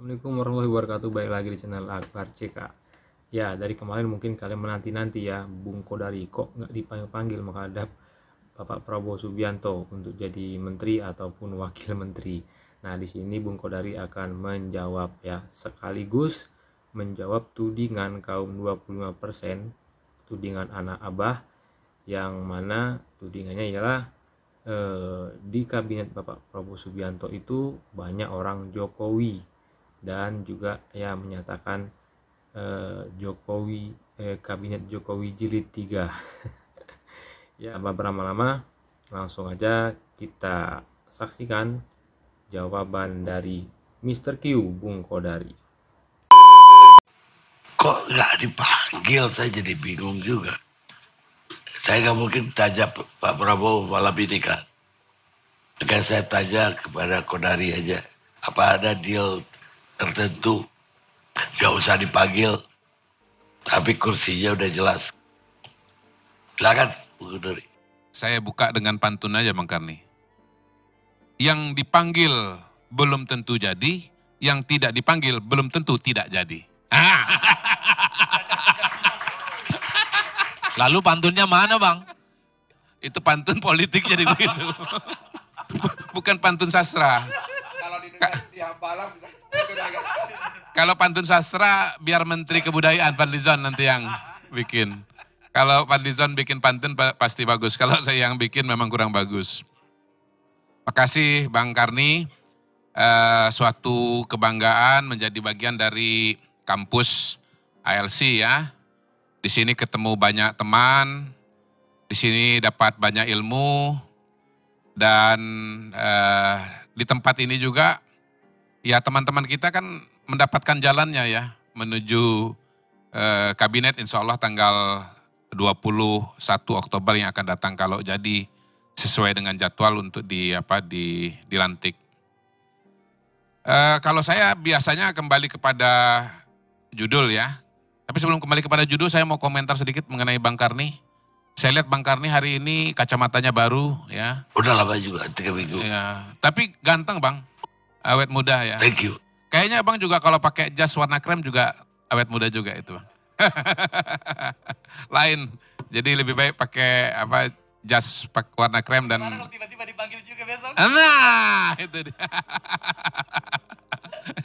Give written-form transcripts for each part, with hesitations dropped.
Assalamualaikum warahmatullahi wabarakatuh. Baik lagi di channel Akbar CK. Ya, dari kemarin mungkin kalian menanti-nanti ya, Bung Kodari kok nggak dipanggil-panggil menghadap Bapak Prabowo Subianto untuk jadi menteri ataupun wakil menteri. Nah, di sini Bung Kodari akan menjawab ya, sekaligus menjawab tudingan kaum 25%, tudingan anak abah, yang mana tudingannya ialah di kabinet Bapak Prabowo Subianto itu banyak orang Jokowi, dan juga ya menyatakan Jokowi kabinet Jokowi jilid 3. Ya, berlama-lama langsung aja kita saksikan jawaban dari Mr. Q, Bung Kodari. Kok nggak dipanggil, saya jadi bingung juga. Saya nggak mungkin tanya Pak Prabowo malam ini kan. Maka saya tanya kepada Kodari aja, apa ada deal tertentu? Nggak usah dipanggil, tapi kursinya udah jelas. Silakan, Bu Kodari. Saya buka dengan pantun aja, Bang Karni. Yang dipanggil belum tentu jadi, yang tidak dipanggil belum tentu tidak jadi. Lalu pantunnya mana, Bang? Itu pantun politik jadi begitu. Bukan pantun sastra. Kalau di Hambalang bisa. Kalau pantun sastra biar Menteri Kebudayaan Fadlizon nanti yang bikin. Kalau Fadlizon bikin pantun pasti bagus. Kalau saya yang bikin memang kurang bagus. Makasih Bang Karni. Suatu kebanggaan menjadi bagian dari kampus ALC ya. Di sini ketemu banyak teman, di sini dapat banyak ilmu, dan di tempat ini juga ya teman-teman kita kan mendapatkan jalannya ya menuju kabinet insya Allah tanggal 21 Oktober yang akan datang kalau jadi sesuai dengan jadwal untuk dilantik. Kalau saya biasanya kembali kepada judul ya. Tapi sebelum kembali kepada judul, saya mau komentar sedikit mengenai Bang Karni. Saya lihat Bang Karni hari ini kacamatanya baru ya. Udah lama juga, 3 minggu. Ya, tapi ganteng Bang, awet muda ya. Thank you. Kayaknya Bang juga kalau pakai jas warna krem juga awet muda juga itu Bang. Lain, jadi lebih baik pakai jas warna krem dan... Mana tiba-tiba dipanggil juga besok? Nah, itu dia.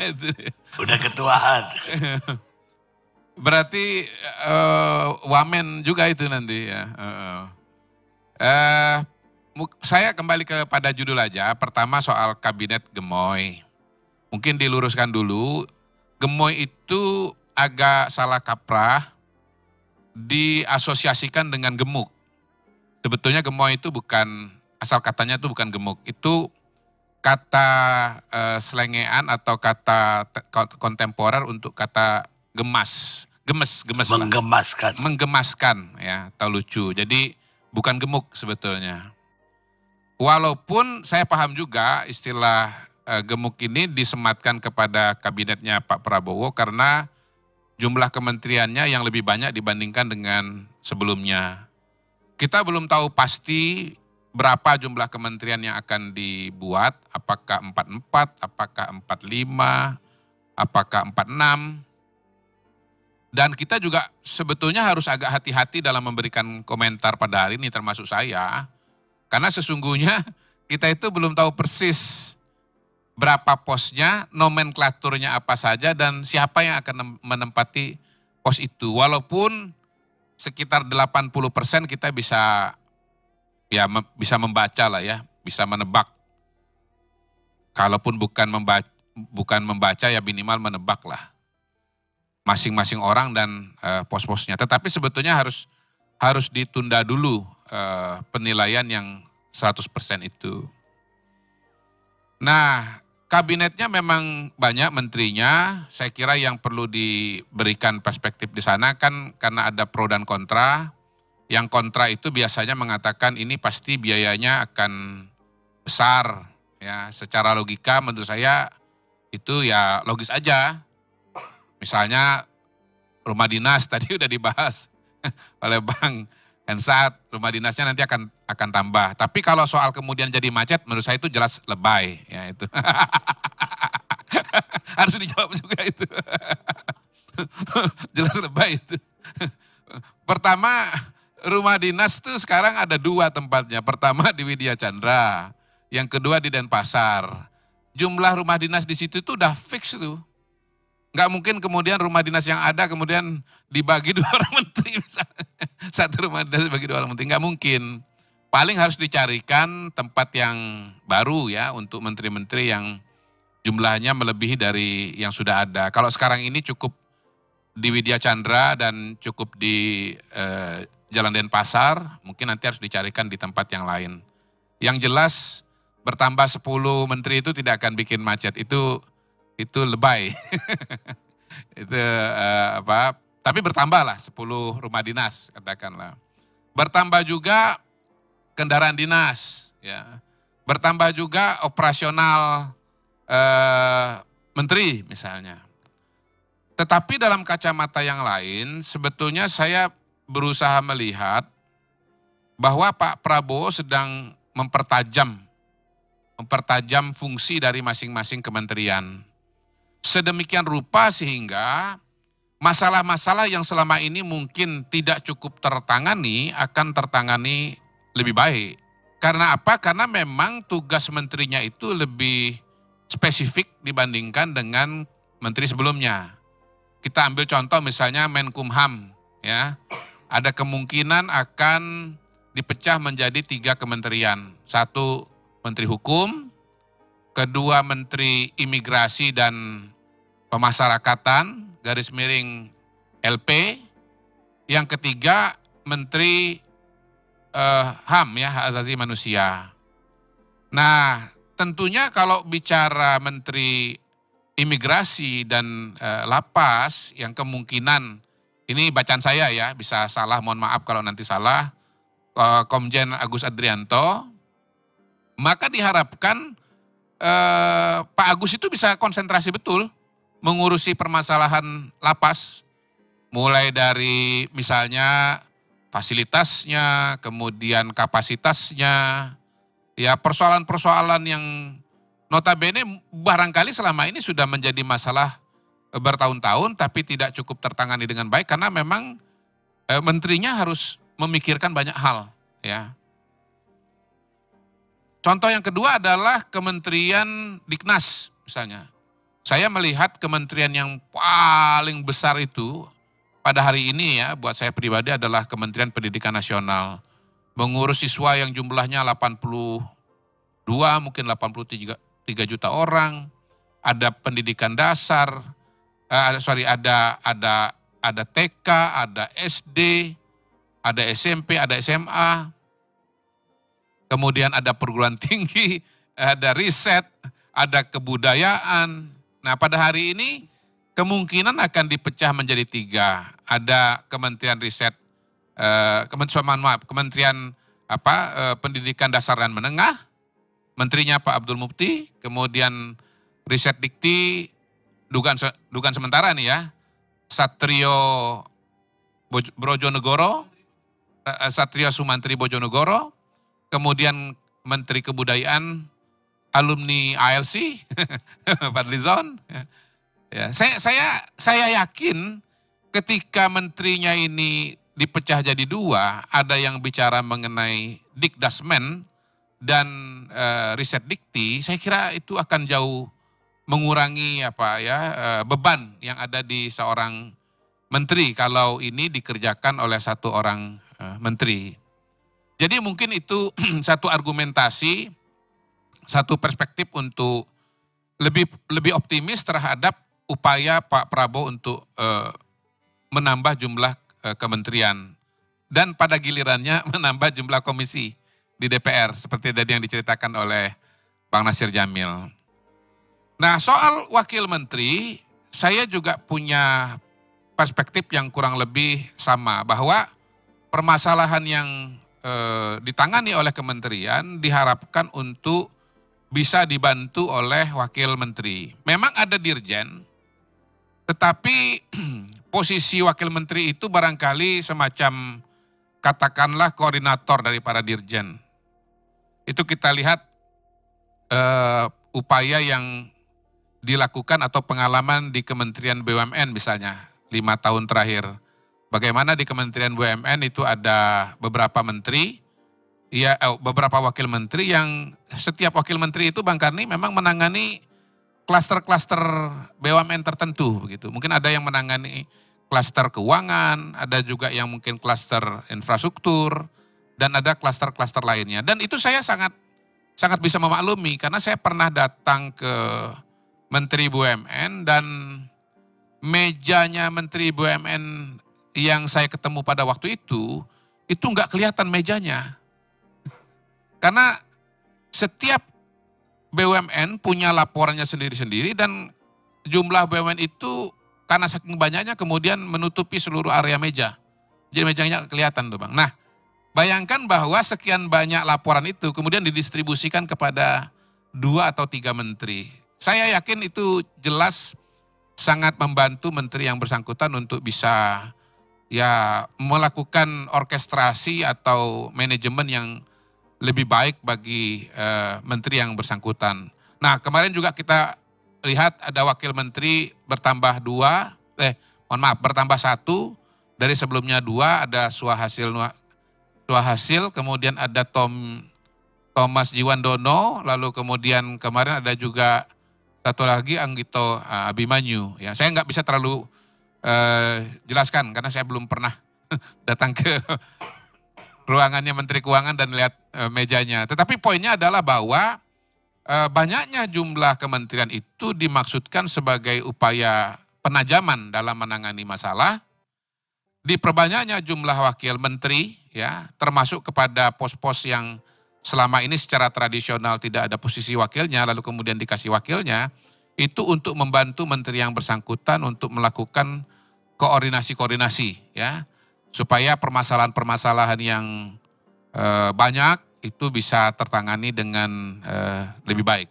Itu dia. Udah ketuaan. Berarti wamen juga itu nanti ya. Saya kembali kepada judul aja. Pertama soal kabinet gemoy. Mungkin diluruskan dulu. Gemoy itu agak salah kaprah diasosiasikan dengan gemuk. Sebetulnya gemoy itu bukan, asal katanya itu bukan gemuk. Itu kata selengean atau kata kontemporer untuk kata gemas. Gemes lah. Menggemaskan. Menggemaskan ya, atau lucu. Jadi bukan gemuk sebetulnya. Walaupun saya paham juga istilah gemuk ini disematkan kepada kabinetnya Pak Prabowo karena jumlah kementeriannya yang lebih banyak dibandingkan dengan sebelumnya. Kita belum tahu pasti berapa jumlah kementerian yang akan dibuat, apakah 44, apakah 45, apakah 46. Dan kita juga sebetulnya harus agak hati-hati dalam memberikan komentar pada hari ini termasuk saya. Karena sesungguhnya kita itu belum tahu persis berapa posnya, nomenklaturnya apa saja dan siapa yang akan menempati pos itu. Walaupun sekitar 80% kita bisa membaca lah ya, bisa menebak. Kalaupun bukan membaca ya minimal menebak lah. Masing-masing orang dan pos-posnya. Tetapi sebetulnya harus ditunda dulu penilaian yang 100% itu. Nah, kabinetnya memang banyak menterinya. Saya kira yang perlu diberikan perspektif di sana kan karena ada pro dan kontra. Yang kontra itu biasanya mengatakan ini pasti biayanya akan besar. Ya, secara logika menurut saya itu ya logis aja. Misalnya rumah dinas tadi udah dibahas oleh Bang Hensat, rumah dinasnya nanti akan tambah. Tapi kalau soal kemudian jadi macet menurut saya itu jelas lebay ya itu. Harus dijawab juga itu. Jelas lebay itu. Pertama, rumah dinas tuh sekarang ada 2 tempatnya. Pertama di Widya Chandra, yang kedua di Denpasar. Jumlah rumah dinas di situ tuh udah fix tuh. Nggak mungkin kemudian rumah dinas yang ada kemudian dibagi 2 orang menteri misalnya. Satu rumah dinas dibagi 2 orang menteri, nggak mungkin. Paling harus dicarikan tempat yang baru ya untuk menteri-menteri yang jumlahnya melebihi dari yang sudah ada. Kalau sekarang ini cukup di Widya Chandra dan cukup di Jalan Denpasar, mungkin nanti harus dicarikan di tempat yang lain. Yang jelas bertambah 10 menteri itu tidak akan bikin macet, itu lebay. Itu tapi bertambahlah 10 rumah dinas katakanlah. Bertambah juga kendaraan dinas ya. Bertambah juga operasional menteri misalnya. Tetapi dalam kacamata yang lain sebetulnya saya berusaha melihat bahwa Pak Prabowo sedang mempertajam fungsi dari masing-masing kementerian. Sedemikian rupa sehingga masalah-masalah yang selama ini mungkin tidak cukup tertangani akan tertangani lebih baik. Karena apa? Karena memang tugas menterinya itu lebih spesifik dibandingkan dengan menteri sebelumnya. Kita ambil contoh misalnya Menkumham ya. Ada kemungkinan akan dipecah menjadi 3 kementerian. 1 Menteri Hukum, 2 Menteri Imigrasi dan Pemasyarakatan, garis miring LP, yang 3 Menteri HAM ya, hak asasi manusia. Nah, tentunya kalau bicara Menteri Imigrasi dan Lapas yang kemungkinan, ini bacaan saya ya, bisa salah, mohon maaf kalau nanti salah, Komjen Agus Adrianto, maka diharapkan Pak Agus itu bisa konsentrasi betul mengurusi permasalahan lapas, mulai dari misalnya fasilitasnya, kemudian kapasitasnya, ya persoalan-persoalan yang notabene barangkali selama ini sudah menjadi masalah bertahun-tahun tapi tidak cukup tertangani dengan baik karena memang menterinya harus memikirkan banyak hal ya. Contoh yang kedua adalah Kementerian Diknas misalnya. Saya melihat kementerian yang paling besar itu pada hari ini ya buat saya pribadi adalah Kementerian Pendidikan Nasional. Mengurus siswa yang jumlahnya 82 mungkin 83 juta orang. Ada pendidikan dasar, ada TK, ada SD, ada SMP, ada SMA. Kemudian ada perguruan tinggi, ada riset, ada kebudayaan. Nah pada hari ini kemungkinan akan dipecah menjadi 3. Ada Kementerian Riset, Kementerian Pendidikan Dasar dan Menengah, menterinya Pak Abdul Mukti, kemudian Riset Dikti, dugaan sementara nih ya, Satrio Brojonegoro, Satrio Sumantri Bojonegoro, kemudian Menteri Kebudayaan, alumni ALC, Fadlizon. Ya, saya yakin ketika menterinya ini dipecah jadi 2, ada yang bicara mengenai Dikdasmen dan Riset Dikti, saya kira itu akan jauh mengurangi beban yang ada di seorang menteri kalau ini dikerjakan oleh 1 orang menteri. Jadi mungkin itu satu argumentasi, satu perspektif untuk lebih optimis terhadap upaya Pak Prabowo untuk menambah jumlah kementerian dan pada gilirannya menambah jumlah komisi di DPR seperti tadi yang diceritakan oleh Bang Nasir Jamil. Nah, soal wakil menteri saya juga punya perspektif yang kurang lebih sama bahwa permasalahan yang ditangani oleh kementerian diharapkan untuk bisa dibantu oleh wakil menteri. Memang ada dirjen, tetapi posisi wakil menteri itu barangkali semacam katakanlah koordinator dari para dirjen. Itu kita lihat upaya yang dilakukan atau pengalaman di Kementerian BUMN misalnya 5 tahun terakhir. Bagaimana di Kementerian BUMN itu ada beberapa menteri, beberapa wakil menteri yang setiap wakil menteri itu Bang Karni memang menangani klaster-klaster BUMN tertentu begitu. Mungkin ada yang menangani klaster keuangan, ada juga yang mungkin klaster infrastruktur, dan ada klaster-klaster lainnya. Dan itu saya sangat bisa memaklumi karena saya pernah datang ke Menteri BUMN dan mejanya Menteri BUMN yang saya ketemu pada waktu itu nggak kelihatan mejanya. Karena setiap BUMN punya laporannya sendiri-sendiri dan jumlah BUMN itu karena saking banyaknya kemudian menutupi seluruh area meja. Jadi mejanya kelihatan tuh Bang. Nah, bayangkan bahwa sekian banyak laporan itu kemudian didistribusikan kepada 2 atau 3 menteri. Saya yakin itu jelas sangat membantu menteri yang bersangkutan untuk bisa melakukan orkestrasi atau manajemen yang lebih baik bagi menteri yang bersangkutan. Nah, kemarin juga kita lihat ada wakil menteri bertambah 1, dari sebelumnya 2, ada Suhasil, kemudian ada Thomas Jiwandono, lalu kemudian kemarin ada juga satu lagi Anggito Abimanyu. Ya, saya nggak bisa terlalu jelaskan karena saya belum pernah datang ke ruangannya Menteri Keuangan dan lihat mejanya. Tetapi poinnya adalah bahwa banyaknya jumlah kementerian itu dimaksudkan sebagai upaya penajaman dalam menangani masalah. Diperbanyaknya jumlah wakil menteri, ya, termasuk kepada pos-pos yang selama ini secara tradisional tidak ada posisi wakilnya, lalu kemudian dikasih wakilnya, itu untuk membantu menteri yang bersangkutan untuk melakukan koordinasi-koordinasi, ya, supaya permasalahan-permasalahan yang banyak itu bisa tertangani dengan lebih baik.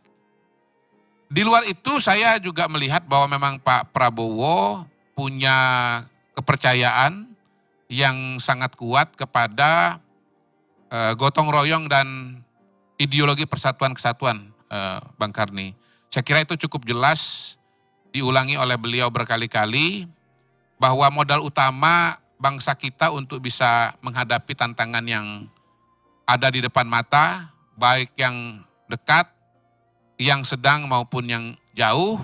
Di luar itu saya juga melihat bahwa memang Pak Prabowo punya kepercayaan yang sangat kuat kepada gotong royong dan ideologi persatuan kesatuan Bang Karni. Saya kira itu cukup jelas diulangi oleh beliau berkali-kali bahwa modal utama bangsa kita untuk bisa menghadapi tantangan yang ada di depan mata, baik yang dekat, yang sedang maupun yang jauh,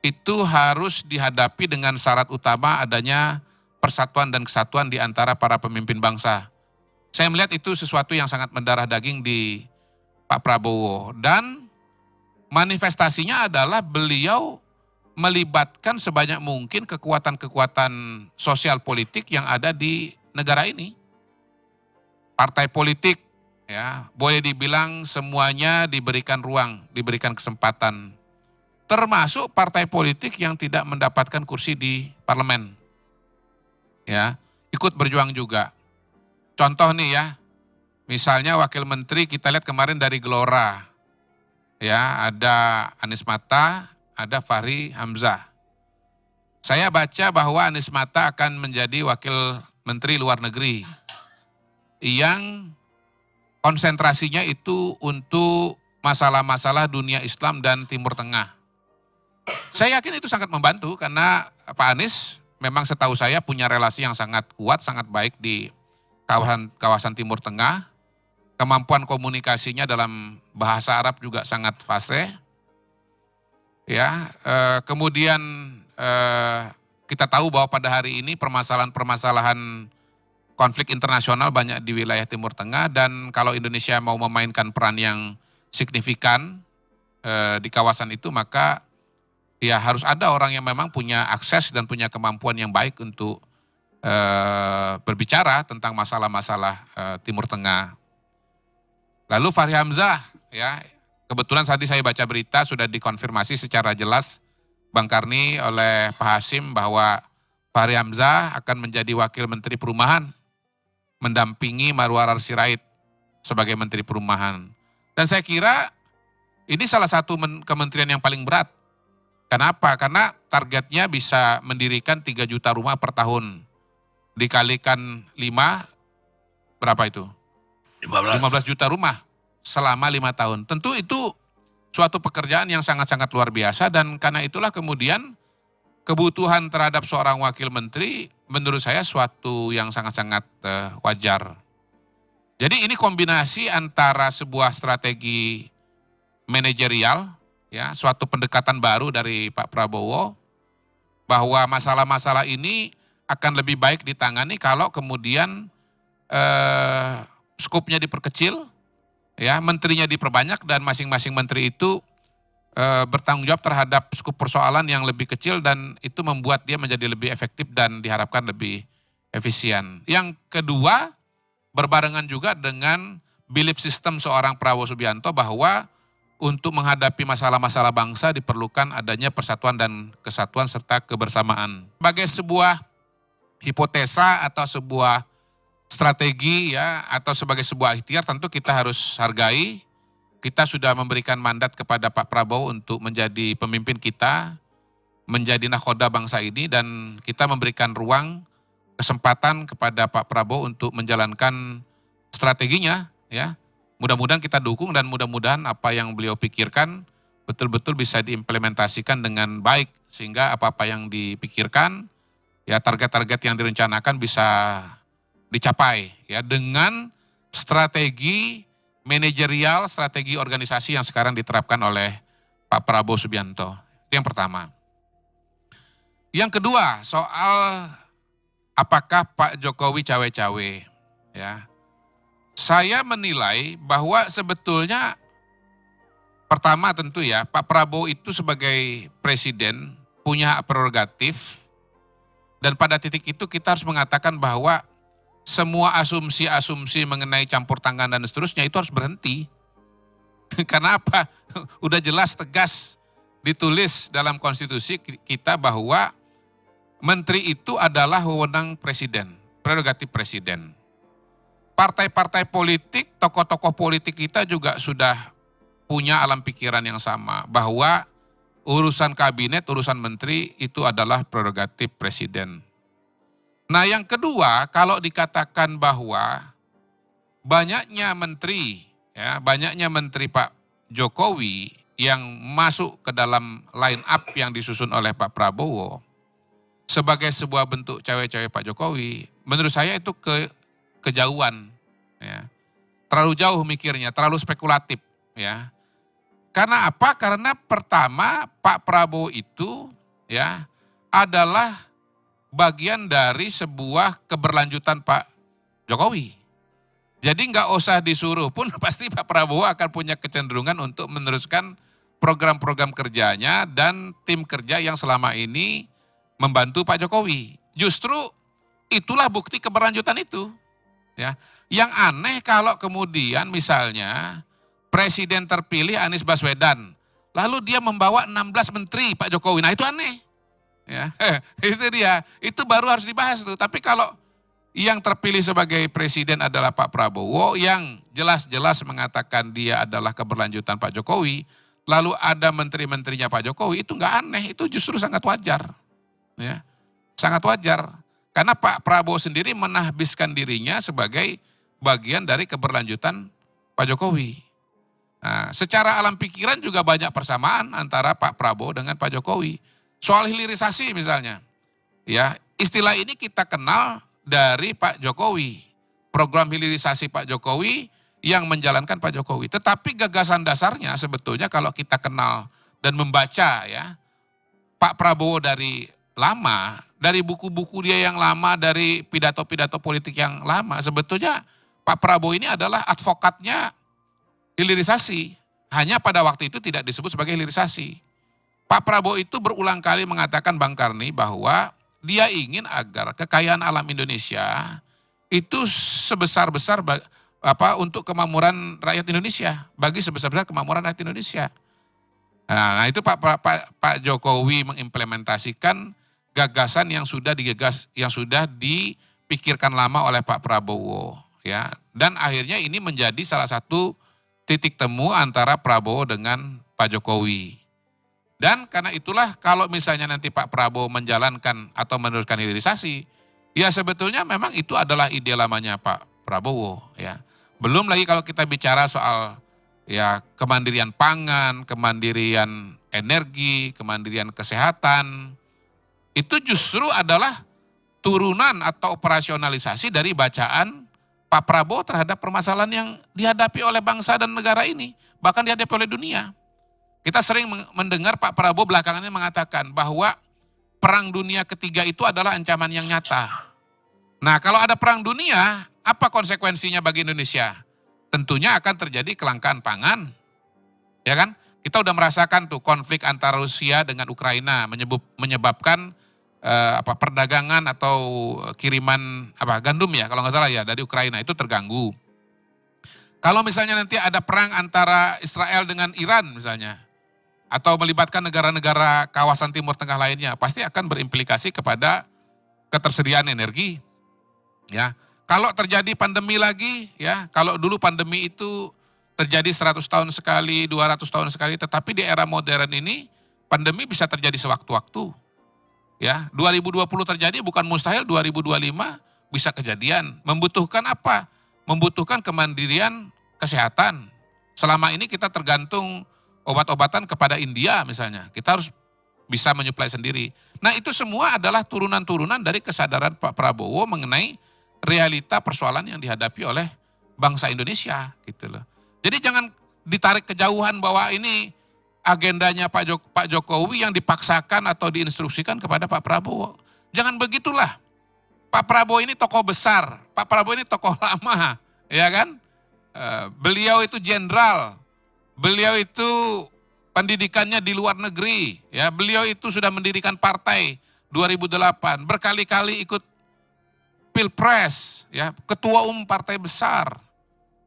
itu harus dihadapi dengan syarat utama adanya persatuan dan kesatuan di antara para pemimpin bangsa. Saya melihat itu sesuatu yang sangat mendarah daging di Pak Prabowo. Dan manifestasinya adalah beliau melibatkan sebanyak mungkin kekuatan-kekuatan sosial politik yang ada di negara ini. Partai politik, ya, boleh dibilang semuanya diberikan ruang, diberikan kesempatan. Termasuk partai politik yang tidak mendapatkan kursi di parlemen. Ya, ikut berjuang juga. Contoh nih ya, misalnya wakil menteri kita lihat kemarin dari Gelora. Ya, ada Anies Mata, ada Fahri Hamzah. Saya baca bahwa Anies Mata akan menjadi wakil menteri luar negeri yang konsentrasinya itu untuk masalah-masalah dunia Islam dan Timur Tengah. Saya yakin itu sangat membantu karena Pak Anies memang setahu saya punya relasi yang sangat kuat, sangat baik di kawasan Timur Tengah. Kemampuan komunikasinya dalam bahasa Arab juga sangat fasih. Ya, kemudian kita tahu bahwa pada hari ini permasalahan-permasalahan konflik internasional banyak di wilayah Timur Tengah, dan kalau Indonesia mau memainkan peran yang signifikan di kawasan itu, maka ya harus ada orang yang memang punya akses dan punya kemampuan yang baik untuk berbicara tentang masalah-masalah Timur Tengah. Lalu Fahri Hamzah, ya, kebetulan tadi saya baca berita sudah dikonfirmasi secara jelas Bang Karni oleh Pak Hasim bahwa Fahri Hamzah akan menjadi wakil Menteri Perumahan, mendampingi Marwarar Sirait sebagai Menteri Perumahan. Dan saya kira ini salah satu kementerian yang paling berat. Kenapa? Karena targetnya bisa mendirikan 3 juta rumah per tahun. Dikalikan 5, berapa itu? 15 juta rumah selama 5 tahun. Tentu itu suatu pekerjaan yang sangat-sangat luar biasa, dan karena itulah kemudian kebutuhan terhadap seorang wakil menteri menurut saya suatu yang sangat-sangat wajar. Jadi ini kombinasi antara sebuah strategi manajerial, ya, suatu pendekatan baru dari Pak Prabowo, bahwa masalah-masalah ini akan lebih baik ditangani kalau kemudian skupnya diperkecil, ya, menterinya diperbanyak, dan masing-masing menteri itu bertanggung jawab terhadap skup persoalan yang lebih kecil, dan itu membuat dia menjadi lebih efektif dan diharapkan lebih efisien. Yang kedua, berbarengan juga dengan belief system seorang Prabowo Subianto bahwa untuk menghadapi masalah-masalah bangsa diperlukan adanya persatuan dan kesatuan serta kebersamaan. Sebagai sebuah hipotesa atau sebuah strategi, ya, atau sebagai sebuah ikhtiar, tentu kita harus hargai. Kita sudah memberikan mandat kepada Pak Prabowo untuk menjadi pemimpin kita, menjadi nakhoda bangsa ini, dan kita memberikan ruang, kesempatan kepada Pak Prabowo untuk menjalankan strateginya, ya. Mudah-mudahan kita dukung, dan mudah-mudahan apa yang beliau pikirkan betul-betul bisa diimplementasikan dengan baik, sehingga apa-apa yang dipikirkan, ya, target-target yang direncanakan bisa dicapai, ya, dengan strategi manajerial, strategi organisasi yang sekarang diterapkan oleh Pak Prabowo Subianto. Itu yang pertama. Yang kedua, soal apakah Pak Jokowi cawe-cawe, ya. Saya menilai bahwa sebetulnya pertama tentu, ya, Pak Prabowo itu sebagai presiden punya hak prerogatif, dan pada titik itu kita harus mengatakan bahwa semua asumsi-asumsi mengenai campur tangan dan seterusnya itu harus berhenti. Karena apa? Udah jelas tegas ditulis dalam konstitusi kita bahwa menteri itu adalah wewenang presiden, prerogatif presiden. Partai-partai politik, tokoh-tokoh politik kita juga sudah punya alam pikiran yang sama, bahwa urusan kabinet, urusan menteri itu adalah prerogatif presiden. Nah, yang kedua, kalau dikatakan bahwa banyaknya menteri, ya, banyaknya menteri Pak Jokowi yang masuk ke dalam line up yang disusun oleh Pak Prabowo sebagai sebuah bentuk cawe-cawe Pak Jokowi, menurut saya itu kejauhan, ya. Terlalu jauh mikirnya, terlalu spekulatif, ya. Karena apa? Karena pertama, Pak Prabowo itu, ya, adalah bagian dari sebuah keberlanjutan Pak Jokowi. Jadi nggak usah disuruh pun pasti Pak Prabowo akan punya kecenderungan untuk meneruskan program-program kerjanya dan tim kerja yang selama ini membantu Pak Jokowi. Justru itulah bukti keberlanjutan itu, ya. Yang aneh kalau kemudian misalnya Presiden terpilih Anies Baswedan, lalu dia membawa 16 menteri Pak Jokowi. Nah, itu aneh. Ya, itu dia. Itu baru harus dibahas tuh. Tapi kalau yang terpilih sebagai presiden adalah Pak Prabowo yang jelas-jelas mengatakan dia adalah keberlanjutan Pak Jokowi, lalu ada menteri-menterinya Pak Jokowi, itu nggak aneh, itu justru sangat wajar. Ya, sangat wajar. Karena Pak Prabowo sendiri menahbiskan dirinya sebagai bagian dari keberlanjutan Pak Jokowi. Nah, secara alam pikiran juga banyak persamaan antara Pak Prabowo dengan Pak Jokowi. Soal hilirisasi misalnya, ya, istilah ini kita kenal dari Pak Jokowi. Program hilirisasi Pak Jokowi yang menjalankan Pak Jokowi. Tetapi gagasan dasarnya sebetulnya kalau kita kenal dan membaca, ya, Pak Prabowo dari lama, dari buku-buku dia yang lama, dari pidato-pidato politik yang lama, sebetulnya Pak Prabowo ini adalah advokatnya hilirisasi. Hanya pada waktu itu tidak disebut sebagai hilirisasi. Pak Prabowo itu berulang kali mengatakan, Bang Karni, bahwa dia ingin agar kekayaan alam Indonesia itu sebesar-besar untuk kemakmuran rakyat Indonesia, bagi sebesar-besar kemakmuran rakyat Indonesia. Nah, itu Pak Jokowi mengimplementasikan gagasan yang sudah digagas, yang sudah dipikirkan lama oleh Pak Prabowo, ya. Dan akhirnya ini menjadi salah satu titik temu antara Prabowo dengan Pak Jokowi. Dan karena itulah kalau misalnya nanti Pak Prabowo menjalankan atau meneruskan hilirisasi, ya sebetulnya memang itu adalah ide lamanya Pak Prabowo, ya. Belum lagi kalau kita bicara soal ya kemandirian pangan, kemandirian energi, kemandirian kesehatan, itu justru adalah turunan atau operasionalisasi dari bacaan Pak Prabowo terhadap permasalahan yang dihadapi oleh bangsa dan negara ini, bahkan dihadapi oleh dunia. Kita sering mendengar Pak Prabowo belakangan ini mengatakan bahwa perang dunia ketiga itu adalah ancaman yang nyata. Nah, kalau ada perang dunia, apa konsekuensinya bagi Indonesia? Tentunya akan terjadi kelangkaan pangan. Ya kan? Kita udah merasakan tuh konflik antara Rusia dengan Ukraina menyebabkan perdagangan atau kiriman gandum ya kalau nggak salah ya dari Ukraina itu terganggu. Kalau misalnya nanti ada perang antara Israel dengan Iran misalnya, atau melibatkan negara-negara kawasan Timur Tengah lainnya, pasti akan berimplikasi kepada ketersediaan energi. Ya, kalau terjadi pandemi lagi, ya, kalau dulu pandemi itu terjadi 100 tahun sekali, 200 tahun sekali, tetapi di era modern ini pandemi bisa terjadi sewaktu-waktu. Ya, 2020 terjadi bukan mustahil 2025 bisa kejadian. Membutuhkan apa? Membutuhkan kemandirian kesehatan. Selama ini kita tergantung obat-obatan kepada India misalnya. Kita harus bisa menyuplai sendiri. Nah, itu semua adalah turunan-turunan dari kesadaran Pak Prabowo mengenai realita persoalan yang dihadapi oleh bangsa Indonesia gitu loh. Jadi jangan ditarik kejauhan bahwa ini agendanya Pak Jokowi yang dipaksakan atau diinstruksikan kepada Pak Prabowo. Jangan begitulah. Pak Prabowo ini tokoh besar, Pak Prabowo ini tokoh lama, ya kan? Beliau itu jenderal, beliau itu pendidikannya di luar negeri, ya. Beliau itu sudah mendirikan partai 2008, berkali-kali ikut pilpres, ya, ketua umum partai besar,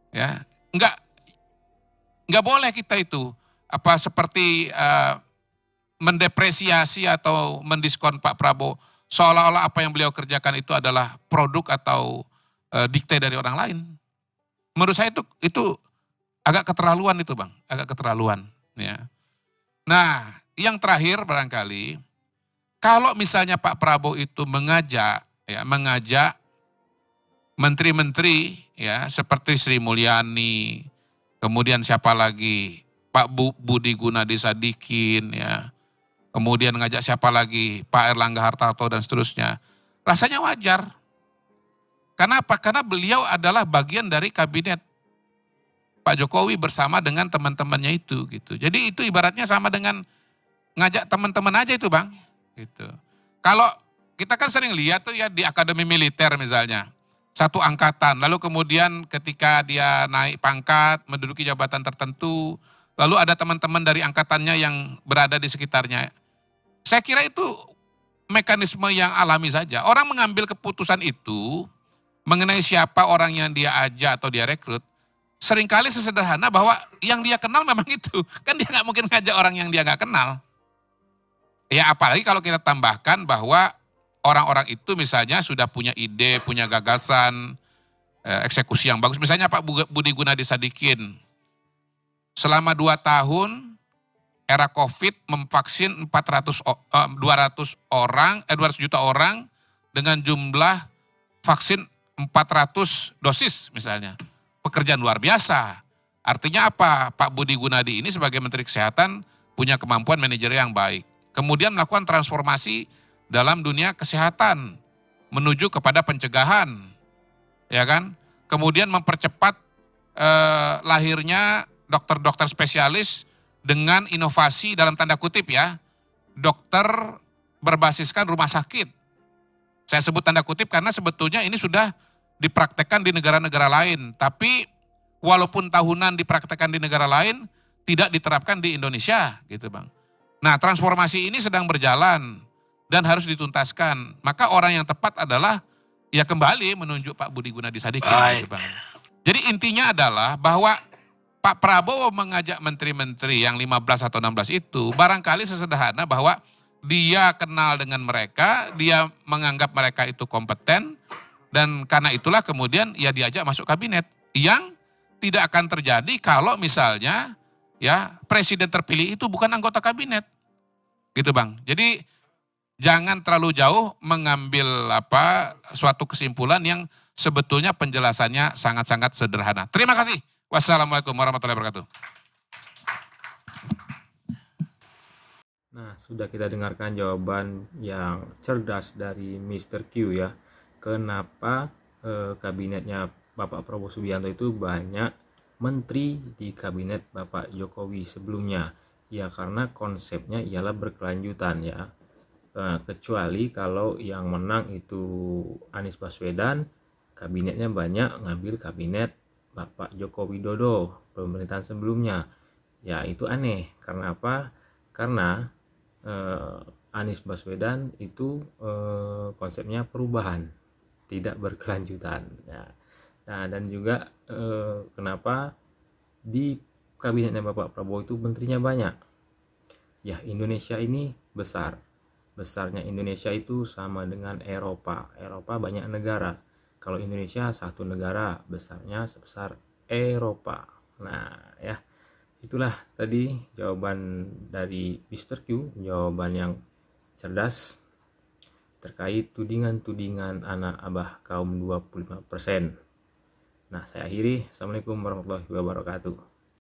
ya. Enggak boleh kita itu seperti mendepresiasi atau mendiskon Pak Prabowo seolah-olah apa yang beliau kerjakan itu adalah produk atau dikte dari orang lain. Menurut saya itu agak keterlaluan itu Bang, agak keterlaluan. Ya. Nah, yang terakhir barangkali kalau misalnya Pak Prabowo itu mengajak menteri-menteri ya seperti Sri Mulyani, kemudian siapa lagi? Pak Budi Gunadi Sadikin, ya. Kemudian ngajak siapa lagi? Pak Erlangga Hartarto dan seterusnya. Rasanya wajar. Karena apa? Karena beliau adalah bagian dari kabinet Pak Jokowi bersama dengan teman-temannya itu gitu. Jadi itu ibaratnya sama dengan ngajak teman-teman aja itu Bang. Gitu. Kalau kita kan sering lihat tuh ya di akademi militer misalnya. Satu angkatan, lalu kemudian ketika dia naik pangkat, menduduki jabatan tertentu, lalu ada teman-teman dari angkatannya yang berada di sekitarnya. Saya kira itu mekanisme yang alami saja. Orang mengambil keputusan itu mengenai siapa orang yang dia ajak atau dia rekrut, seringkali sesederhana bahwa yang dia kenal memang itu. Kan dia nggak mungkin ngajak orang yang dia nggak kenal. Ya apalagi kalau kita tambahkan bahwa orang-orang itu misalnya sudah punya ide, punya gagasan, eksekusi yang bagus. Misalnya Pak Budi Gunadi Sadikin, selama 2 tahun era COVID memvaksin 200 juta orang dengan jumlah vaksin 400 dosis misalnya. Pekerjaan luar biasa. Artinya apa? Pak Budi Gunadi ini sebagai Menteri Kesehatan punya kemampuan manajerial yang baik. Kemudian melakukan transformasi dalam dunia kesehatan menuju kepada pencegahan. Ya kan? Kemudian mempercepat lahirnya dokter-dokter spesialis dengan inovasi dalam tanda kutip ya, dokter berbasiskan rumah sakit. Saya sebut tanda kutip karena sebetulnya ini sudah dipraktekkan di negara-negara lain. Tapi walaupun tahunan dipraktekkan di negara lain, tidak diterapkan di Indonesia gitu Bang. Nah transformasi ini sedang berjalan dan harus dituntaskan. Maka orang yang tepat adalah ya kembali menunjuk Pak Budi Gunadi Sadikin gitu Bang. Jadi intinya adalah bahwa Pak Prabowo mengajak menteri-menteri yang 15 atau 16 itu barangkali sesederhana bahwa dia kenal dengan mereka, dia menganggap mereka itu kompeten, dan karena itulah kemudian ya diajak masuk kabinet yang tidak akan terjadi kalau misalnya ya presiden terpilih itu bukan anggota kabinet. Gitu Bang. Jadi jangan terlalu jauh mengambil suatu kesimpulan yang sebetulnya penjelasannya sangat-sangat sederhana. Terima kasih Wassalamualaikum warahmatullahi wabarakatuh. Nah, sudah kita dengarkan jawaban yang cerdas dari Mr. Q ya. Kenapa kabinetnya Bapak Prabowo Subianto itu banyak menteri di kabinet Bapak Jokowi sebelumnya? Ya karena konsepnya ialah berkelanjutan ya. Kecuali kalau yang menang itu Anies Baswedan, kabinetnya banyak ngambil kabinet Bapak Joko Widodo pemerintahan sebelumnya. Ya itu aneh. Karena apa? Karena Anies Baswedan itu konsepnya perubahan, tidak berkelanjutan ya. Nah dan juga kenapa di kabinetnya Bapak Prabowo itu menterinya banyak ya. Indonesia ini besarnya Indonesia itu sama dengan Eropa banyak negara. Kalau Indonesia satu negara, besarnya sebesar Eropa. Nah ya, itulah tadi jawaban dari Mr. Q, jawaban yang cerdas terkait tudingan-tudingan anak abah kaum 25%. Nah, saya akhiri. Assalamualaikum warahmatullahi wabarakatuh.